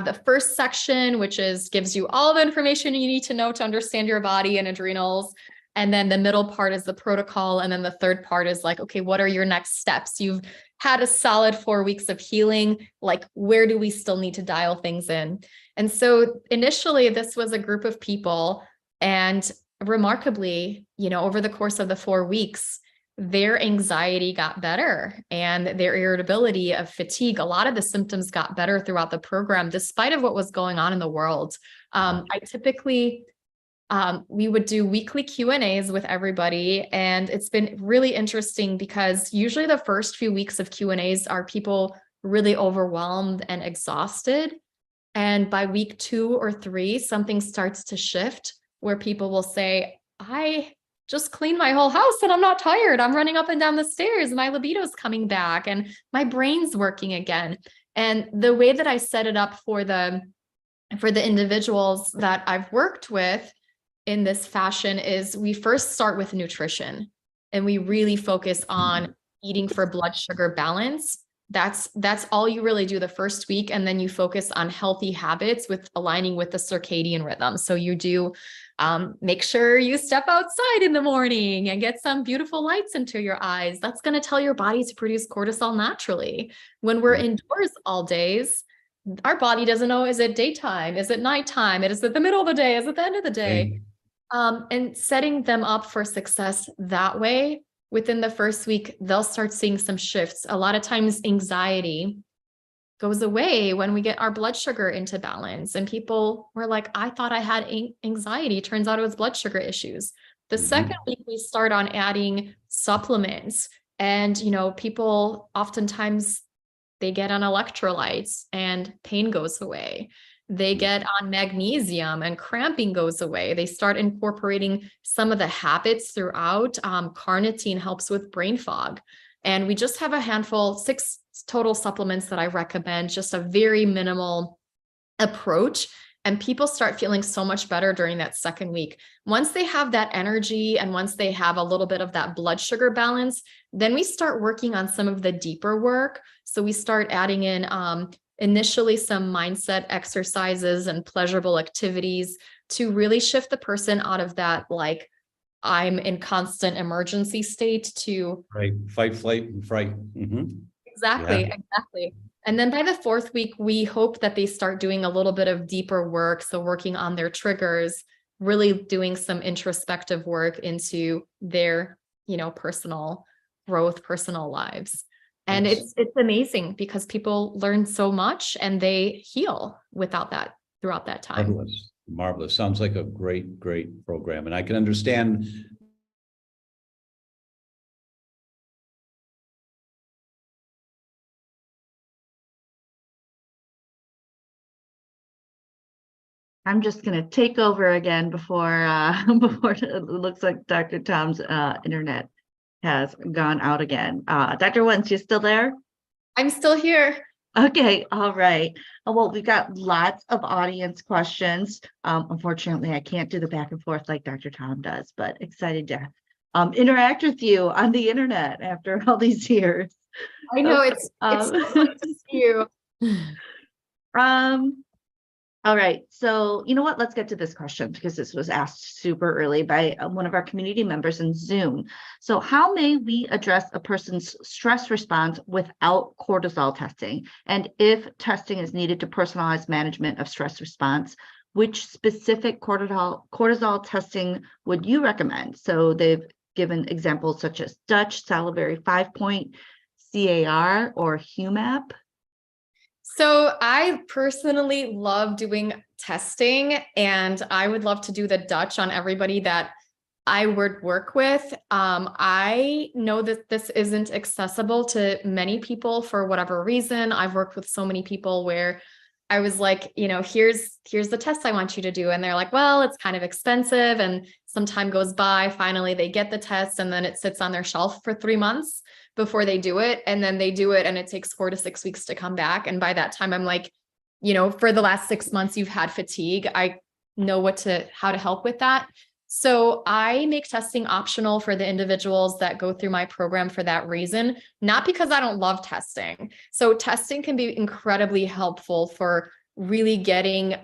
the first section, which gives you all the information you need to know to understand your body and adrenals. And then the middle part is the protocol. And then the third part is like, okay, what are your next steps? You've had a solid 4 weeks of healing. Like, where do we still need to dial things in? And so initially this was a group of people, and remarkably, over the course of the 4 weeks, their anxiety got better and their irritability of fatigue. A lot of the symptoms got better throughout the program, despite of what was going on in the world. I typically, we would do weekly Q&As with everybody. And it's been really interesting because usually the first few weeks of Q&As are people really overwhelmed and exhausted. And by week 2 or 3, something starts to shift where people will say, I just cleaned my whole house and I'm not tired. I'm running up and down the stairs. My libido's coming back and my brain's working again. And the way that I set it up for the individuals that I've worked with in this fashion is we first start with nutrition and we really focus on eating for blood sugar balance. That's all you really do the first week. And then you focus on healthy habits with aligning with the circadian rhythm. So you do make sure you step outside in the morning and get some beautiful lights into your eyes. That's going to tell your body to produce cortisol naturally. When we're indoors all days, our body doesn't know, is it daytime? Is it nighttime? Is it the middle of the day? Is it the end of the day? And setting them up for success that way. Within the first week, they'll start seeing some shifts. A lot of times anxiety goes away when we get our blood sugar into balance. And people were like, I thought I had anxiety. Turns out it was blood sugar issues. The second week, we start on adding supplements. And, people oftentimes, they get on electrolytes and pain goes away. They get on magnesium and cramping goes away. They start incorporating some of the habits throughout. Carnitine helps with brain fog. And we just have a handful, 6 total supplements that I recommend, just a very minimal approach. And people start feeling so much better during that second week. Once they have that energy and once they have a little bit of that blood sugar balance, then we start working on some of the deeper work. So we start adding in initially some mindset exercises and pleasurable activities to really shift the person out of that, like, I'm in constant emergency state to fight, flight, and fright. Exactly. And then by the 4th week, we hope that they start doing a little bit of deeper work. So working on their triggers, really doing some introspective work into their, personal growth, personal lives. And it's amazing because people learn so much and they heal throughout that time. Marvelous. Sounds like a great program. And I can understand. I'm just going to take over again before it looks like Dr. Tom's internet has gone out again. Dr. Wentz, you still there? I'm still here. Okay, all right. Well, we've got lots of audience questions. Unfortunately, I can't do the back and forth like Dr. Tom does, but excited to interact with you on the internet after all these years. I know it's so fun to see you. All right, so you know what? Let's get to this question because this was asked super early by one of our community members in Zoom. So how may we address a person's stress response without cortisol testing? And if testing is needed to personalize management of stress response, which specific cortisol testing would you recommend? So they've given examples such as Dutch salivary 5-point, CAR, or HUMAP. So I personally love doing testing, and I would love to do the Dutch on everybody that I would work with. I know that this isn't accessible to many people for whatever reason. I've worked with so many people where I was like, here's the test I want you to do. And they're like, well, it's kind of expensive. And some time goes by, finally they get the test and then it sits on their shelf for 3 months before they do it. And then they do it and it takes 4 to 6 weeks to come back. And by that time, I'm like, for the last 6 months, you've had fatigue. I know how to help with that. So I make testing optional for the individuals that go through my program for that reason, not because I don't love testing. So testing can be incredibly helpful for really getting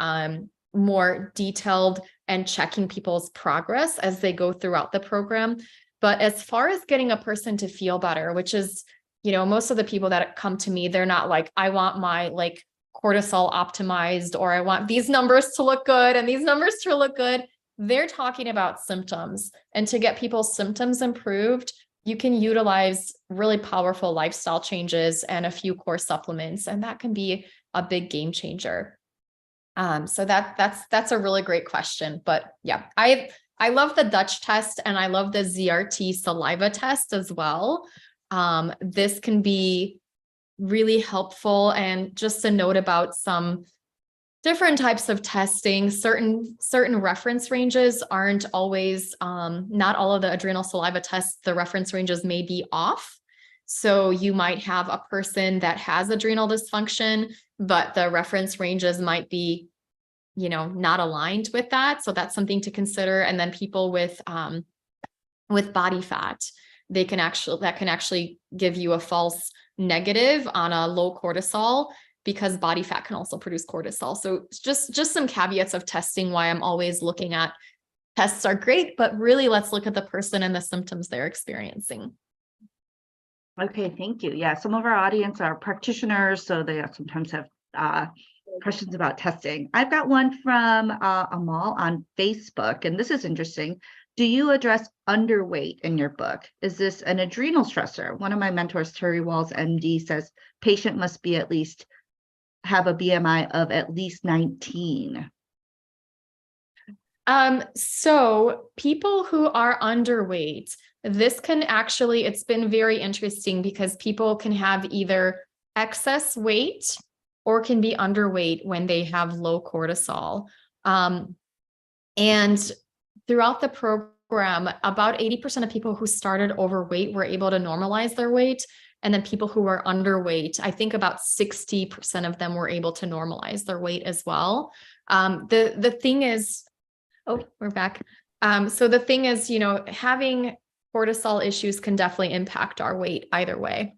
more detailed and checking people's progress as they go throughout the program. But as far as getting a person to feel better, which is, most of the people that come to me, they're not like, I want my cortisol optimized, or I want these numbers to look good and these numbers to look good. they're talking about symptoms. And to get people's symptoms improved, you can utilize really powerful lifestyle changes and a few core supplements, and that can be a big game changer. So that's a really great question. But yeah, I love the Dutch test, and I love the ZRT saliva test as well. This can be really helpful. And just a note about some different types of testing, certain reference ranges aren't always, not all of the adrenal saliva tests, the reference ranges may be off. So you might have a person that has adrenal dysfunction, but the reference ranges might be, not aligned with that. So that's something to consider. And then people with body fat, that can actually give you a false negative on a low cortisol, because body fat can also produce cortisol. So just some caveats of testing, why I'm always looking at tests are great, but really let's look at the person and the symptoms they're experiencing. Okay, thank you. Yeah, some of our audience are practitioners, so they sometimes have questions about testing. I've got one from Amal on Facebook, and this is interesting. Do you address underweight in your book? Is this an adrenal stressor? One of my mentors, Terry Walls, MD, says patient must be have a BMI of at least 19. So people who are underweight, this can actually, it's been very interesting because people can have either excess weight or can be underweight when they have low cortisol. And throughout the program, about 80% of people who started overweight were able to normalize their weight. And then people who were underweight, I think about 60% of them were able to normalize their weight as well. The thing is, oh, we're back. So the thing is, having cortisol issues can definitely impact our weight either way.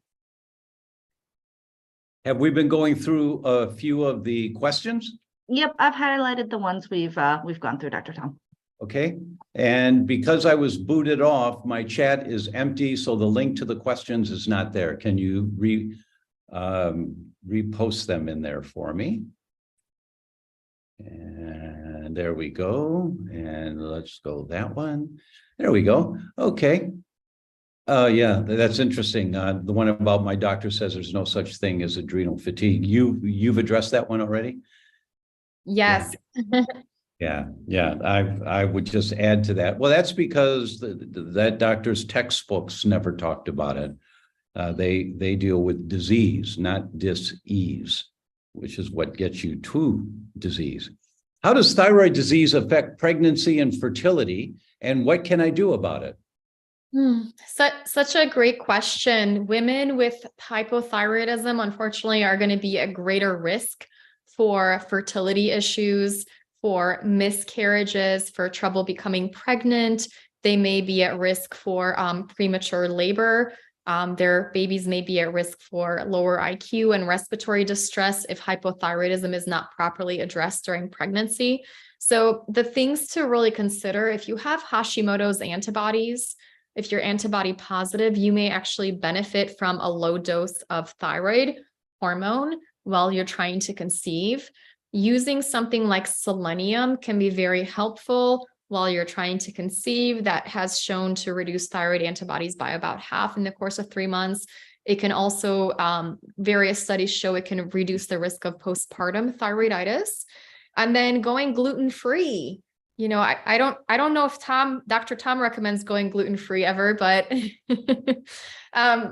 Have we been going through a few of the questions? Yep, I've highlighted the ones we've gone through, Dr. Tom. Okay, and because I was booted off, my chat is empty, so the link to the questions is not there. Can you repost them in there for me? And there we go. And let's go that one. There we go. Okay. Yeah, that's interesting. The one about my doctor says there's no such thing as adrenal fatigue. You've addressed that one already? Yes. Yeah. I would just add to that. Well, that's because that doctor's textbooks never talked about it. They deal with disease, not dis-ease, which is what gets you to disease. How does thyroid disease affect pregnancy and fertility, and what can I do about it? Such a great question. Women with hypothyroidism, unfortunately, are going to be at greater risk for fertility issues, for miscarriages, for trouble becoming pregnant. They may be at risk for premature labor. Their babies may be at risk for lower IQ and respiratory distress if hypothyroidism is not properly addressed during pregnancy. So the things to really consider, if you have Hashimoto's antibodies, if you're antibody positive, you may actually benefit from a low dose of thyroid hormone while you're trying to conceive. Using something like selenium can be very helpful while you're trying to conceive. That has shown to reduce thyroid antibodies by about half in the course of 3 months. It can also, various studies show it can reduce the risk of postpartum thyroiditis. And then going gluten-free. I don't know if Dr. Tom recommends going gluten-free ever, but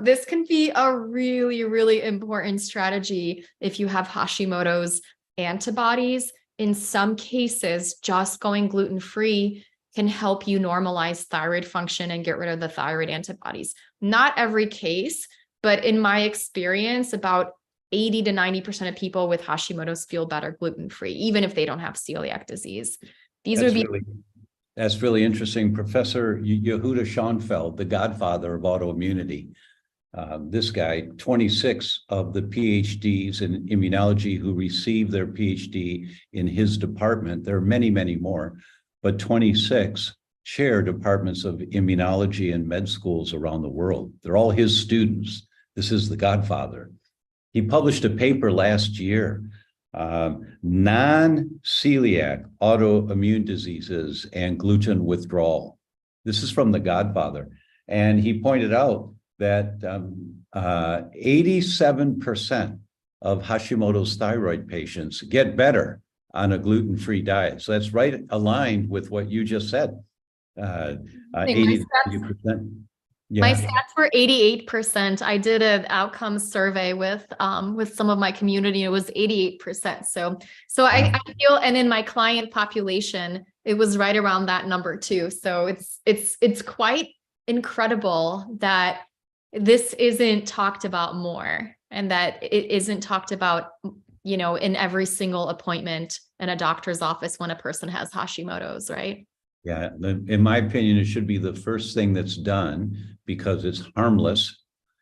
this can be a really, really important strategy if you have Hashimoto's antibodies. In some cases, just going gluten-free can help you normalize thyroid function and get rid of the thyroid antibodies. Not every case, but in my experience, about 80 to 90% of people with Hashimoto's feel better gluten-free, even if they don't have celiac disease. That's really interesting. Professor Yehuda Schoenfeld, the godfather of autoimmunity. This guy, 26 of the PhDs in immunology who received their PhD in his department, there are many, many more, but 26 chair departments of immunology in med schools around the world. They're all his students. This is the godfather. He published a paper last year non-celiac autoimmune diseases and gluten withdrawal. This is from The Godfather. And he pointed out that 87% of Hashimoto's thyroid patients get better on a gluten-free diet. So that's right aligned with what you just said. 80%. My stats were 88%. I did an outcomes survey with some of my community. It was 88%. So I feel, and in my client population, it was right around that number too. So it's quite incredible that this isn't talked about more, and that it isn't talked about, you know, in every single appointment in a doctor's office when a person has Hashimoto's, right? Yeah, in my opinion, it should be the first thing that's done because it's harmless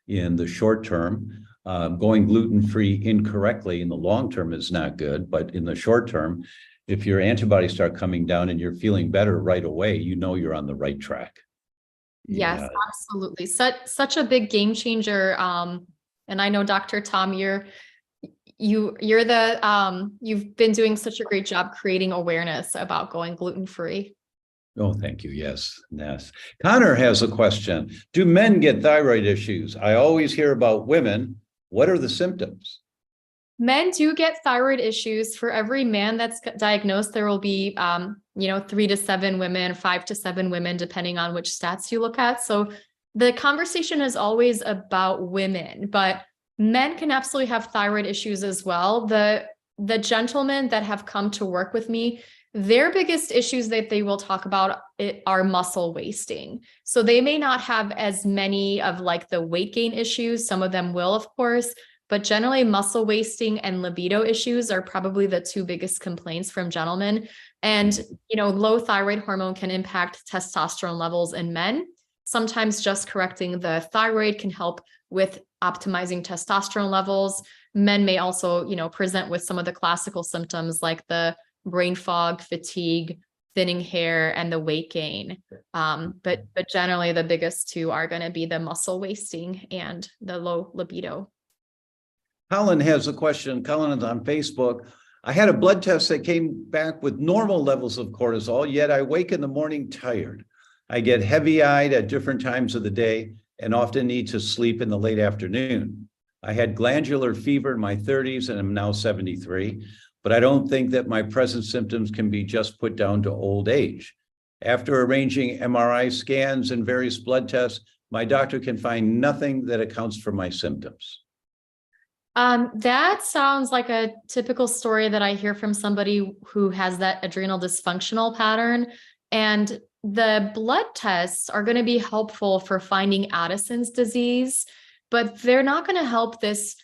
in the short term. Going gluten-free incorrectly in the long term is not good, but in the short term, if your antibodies start coming down and you're feeling better right away, you know you're on the right track. Yes, Yeah. absolutely. Such a big game changer. And I know, Dr. Tom, you're you've been doing such a great job creating awareness about going gluten-free. Oh, thank you. Yes. Connor has a question. Do men get thyroid issues? I always hear about women. What are the symptoms? Men do get thyroid issues. For every man that's diagnosed, there will be, 3 to 7 women, 5 to 7 women, depending on which stats you look at. So the conversation is always about women, but men can absolutely have thyroid issues as well. The gentlemen that have come to work with me, their biggest issues that they will talk about are muscle wasting. So they may not have as many of like the weight gain issues. Some of them will, of course, but generally muscle wasting and libido issues are probably the 2 biggest complaints from gentlemen. And, low thyroid hormone can impact testosterone levels in men. Sometimes just correcting the thyroid can help with optimizing testosterone levels. Men may also, present with some of the classical symptoms like the brain fog, fatigue, thinning hair, and the weight gain. But generally the biggest 2 are going to be the muscle wasting and the low libido. Colin has a question. Colin is on Facebook. I had a blood test that came back with normal levels of cortisol, yet I wake in the morning tired. I get heavy-eyed at different times of the day and often need to sleep in the late afternoon. I had glandular fever in my 30s and I'm now 73, but I don't think that my present symptoms can be just put down to old age. After arranging MRI scans and various blood tests, my doctor can find nothing that accounts for my symptoms. That sounds like a typical story that I hear from somebody who has that adrenal dysfunctional pattern. And the blood tests are going to be helpful for finding Addison's disease, but they're not going to help this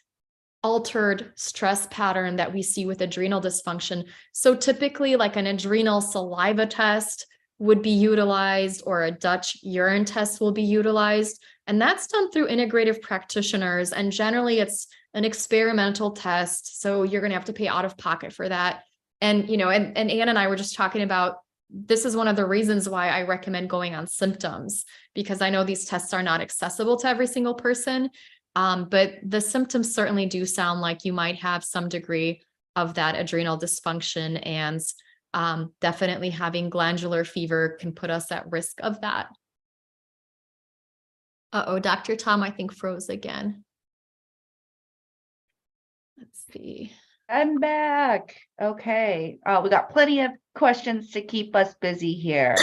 altered stress pattern that we see with adrenal dysfunction. So typically like an adrenal saliva test would be utilized, or a Dutch urine test will be utilized. And that's done through integrative practitioners. And generally it's an experimental test. So you're going to have to pay out of pocket for that. And, and Ann and I were just talking about, this is one of the reasons why I recommend going on symptoms, because I know these tests are not accessible to every single person. But the symptoms certainly do sound like you might have some degree of that adrenal dysfunction, and definitely having glandular fever can put us at risk of that. Dr. Tom, I think froze again. Let's see. I'm back. Okay. We got plenty of questions to keep us busy here.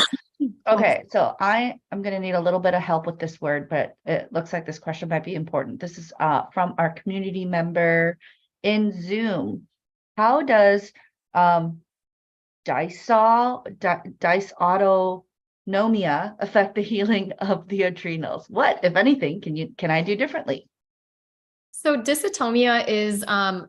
Okay, so I am going to need a little bit of help with this word, but it looks like this question might be important. This is from our community member in Zoom. How does dysautonomia affect the healing of the adrenals? What, if anything, can I do differently? So dysautonomia is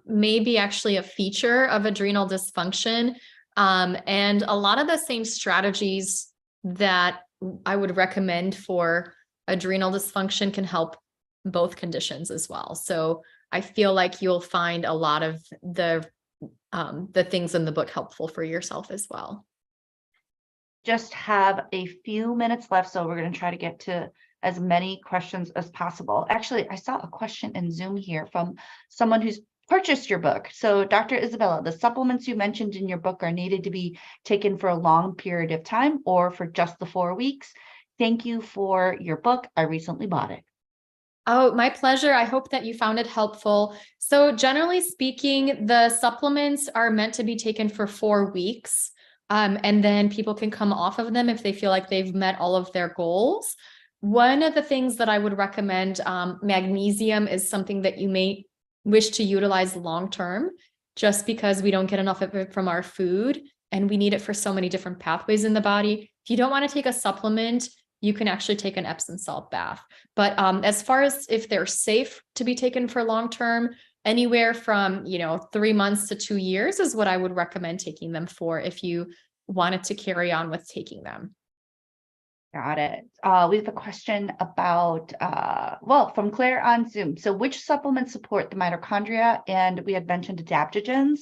maybe actually a feature of adrenal dysfunction, and a lot of the same strategies that I would recommend for adrenal dysfunction can help both conditions as well. So I feel like you'll find a lot of the things in the book helpful for yourself as well. Just have a few minutes left, so we're going to try to get to as many questions as possible. Actually, I saw a question in Zoom here from someone who's purchased your book. So Dr. Izabella, the supplements you mentioned in your book are needed to be taken for a long period of time or for just the 4 weeks. Thank you for your book. I recently bought it. Oh, my pleasure. I hope that you found it helpful. So generally speaking, the supplements are meant to be taken for 4 weeks. And then people can come off of them if they feel like they've met all of their goals. One of the things that I would recommend, magnesium is something that you may wish to utilize long-term, just because we don't get enough of it from our food and we need it for so many different pathways in the body. If you don't want to take a supplement, you can actually take an Epsom salt bath. But as far as if they're safe to be taken for long-term, anywhere from 3 months to 2 years is what I would recommend taking them for if you wanted to carry on with taking them. Got it. We have a question about, from Claire on Zoom. So which supplements support the mitochondria? And we had mentioned adaptogens.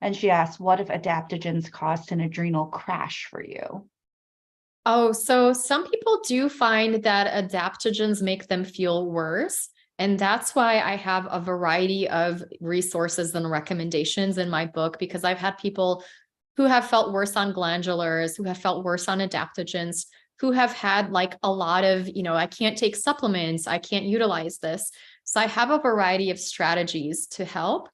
And she asked, what if adaptogens caused an adrenal crash for you? Oh, so some people do find that adaptogens make them feel worse. And that's why I have a variety of resources and recommendations in my book, because I've had people who have felt worse on glandulars, who have felt worse on adaptogens, who have had like a lot of, I can't take supplements, I can't utilize this. So I have a variety of strategies to help,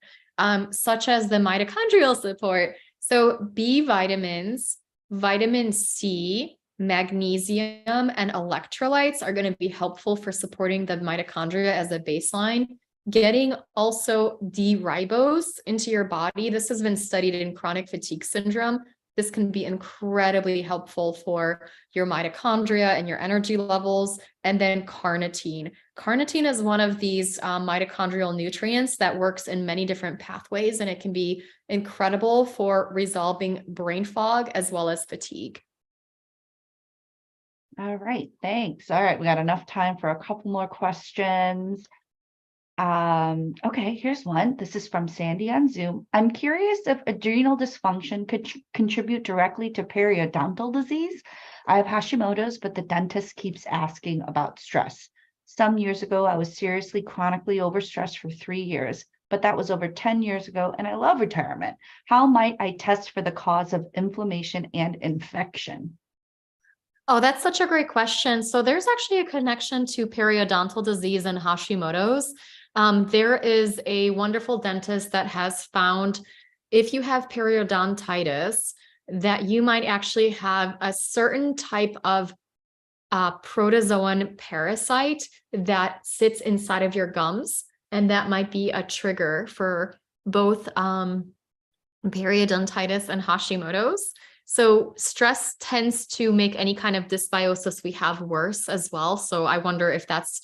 such as the mitochondrial support. So B vitamins, vitamin C, magnesium, and electrolytes are going to be helpful for supporting the mitochondria as a baseline. Getting also D-ribose into your body. This has been studied in chronic fatigue syndrome. This can be incredibly helpful for your mitochondria and your energy levels. And then carnitine. Carnitine is one of these mitochondrial nutrients that works in many different pathways, and it can be incredible for resolving brain fog as well as fatigue. All right, thanks. All right, we got enough time for a couple more questions. Okay, here's one. This is from Sandy on Zoom. I'm curious if adrenal dysfunction could contribute directly to periodontal disease. I have Hashimoto's, but the dentist keeps asking about stress. Some years ago, I was seriously chronically overstressed for 3 years, but that was over 10 years ago, and I love retirement. How might I test for the cause of inflammation and infection? Oh, that's such a great question. So there's actually a connection to periodontal disease and Hashimoto's. There is a wonderful dentist that has found if you have periodontitis, that you might actually have a certain type of protozoan parasite that sits inside of your gums. And that might be a trigger for both periodontitis and Hashimoto's. So stress tends to make any kind of dysbiosis we have worse as well. So I wonder if that's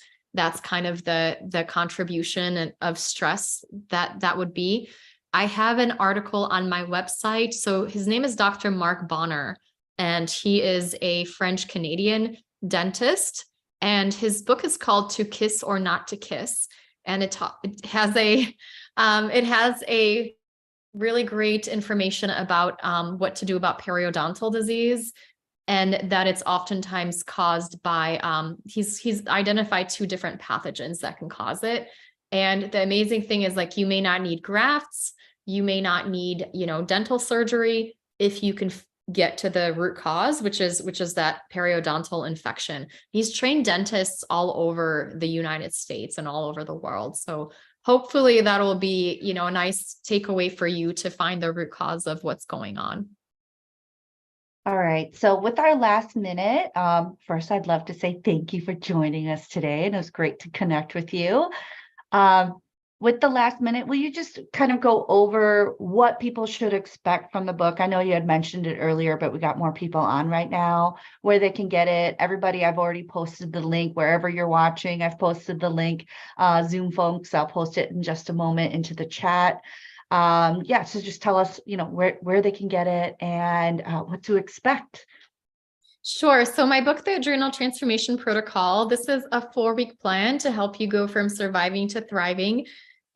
kind of the contribution of stress that would be. I have an article on my website. So his name is Dr. Mark Bonner, and he is a French Canadian dentist. And his book is called To Kiss or Not to Kiss. And it has a really great information about what to do about periodontal disease, and that it's oftentimes caused by, he's identified 2 different pathogens that can cause it. And the amazing thing is, like, you may not need grafts, you may not need, dental surgery if you can get to the root cause, which is that periodontal infection. He's trained dentists all over the United States and all over the world. So hopefully that will be, a nice takeaway for you to find the root cause of what's going on. All right. So with our last minute, first, I'd love to say thank you for joining us today. And it was great to connect with you. With the last minute, will you just kind of go over what people should expect from the book? I know you had mentioned it earlier, but we got more people on right now, where they can get it. Everybody, I've already posted the link wherever you're watching. I've posted the link. Zoom folks, I'll post it in just a moment into the chat. So just tell us, where they can get it and what to expect. Sure. So my book, The Adrenal Transformation Protocol, this is a 4-week plan to help you go from surviving to thriving.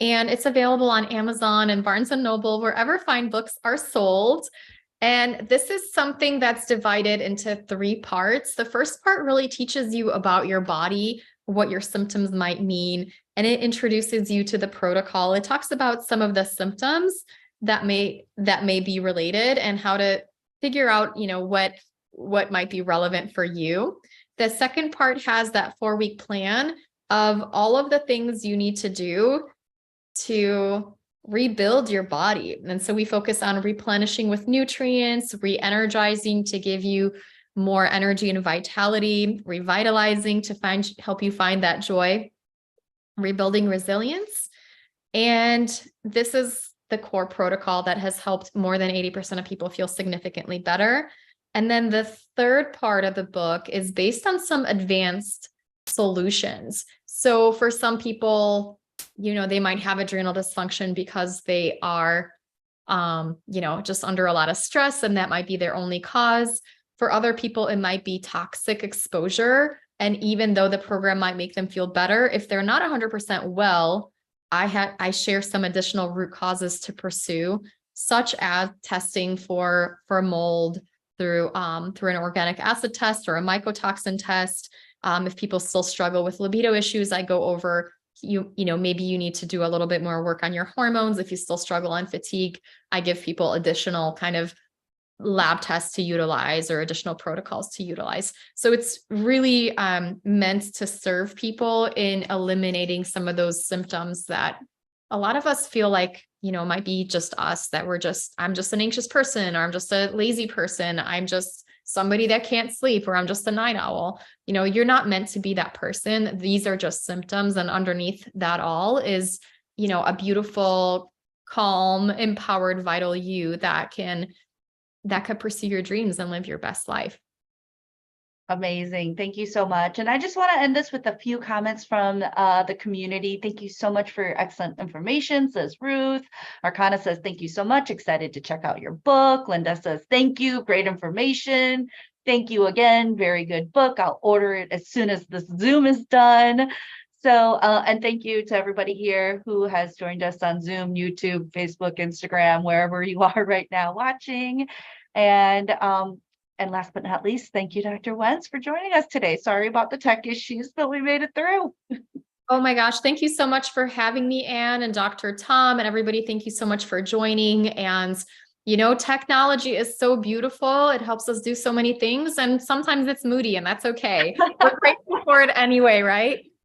And it's available on Amazon and Barnes & Noble, wherever fine books are sold. And this is something that's divided into 3 parts. The first part really teaches you about your body, what your symptoms might mean, and it introduces you to the protocol. It talks about some of the symptoms that may be related and how to figure out, what might be relevant for you. The second part has that 4-week plan of all of the things you need to do to rebuild your body. And so we focus on replenishing with nutrients, re-energizing to give you more energy and vitality, revitalizing to help you find that joy, rebuilding resilience. And this is the core protocol that has helped more than 80% of people feel significantly better. And then the third part of the book is based on some advanced solutions. So for some people, they might have adrenal dysfunction because they are, just under a lot of stress, and that might be their only cause. For other people, it might be toxic exposure. And even though the program might make them feel better, if they're not 100% well, I share some additional root causes to pursue, such as testing for mold through an organic acid test or a mycotoxin test. If people still struggle with libido issues, I go over, maybe you need to do a little bit more work on your hormones. If you still struggle on fatigue, I give people additional kind of lab tests to utilize or additional protocols to utilize. So it's really meant to serve people in eliminating some of those symptoms that a lot of us feel like, might be just us, that I'm just an anxious person, or I'm just a lazy person. I'm just somebody that can't sleep, or I'm just a night owl. You're not meant to be that person. These are just symptoms. And underneath that all is, a beautiful, calm, empowered, vital you that could pursue your dreams and live your best life. Amazing. Thank you so much. And I just want to end this with a few comments from the community. Thank you so much for your excellent information, says Ruth. Arcana says, thank you so much. Excited to check out your book. Linda says, thank you. Great information. Thank you again. Very good book. I'll order it as soon as this Zoom is done. So, and thank you to everybody here who has joined us on Zoom, YouTube, Facebook, Instagram, wherever you are right now watching. And last but not least, thank you, Dr. Wentz, for joining us today. Sorry about the tech issues, but we made it through. Oh my gosh. Thank you so much for having me, Anne, and Dr. Tom, and everybody. Thank you so much for joining. And, technology is so beautiful. It helps us do so many things. And sometimes it's moody, and that's okay. We're grateful for it anyway, right?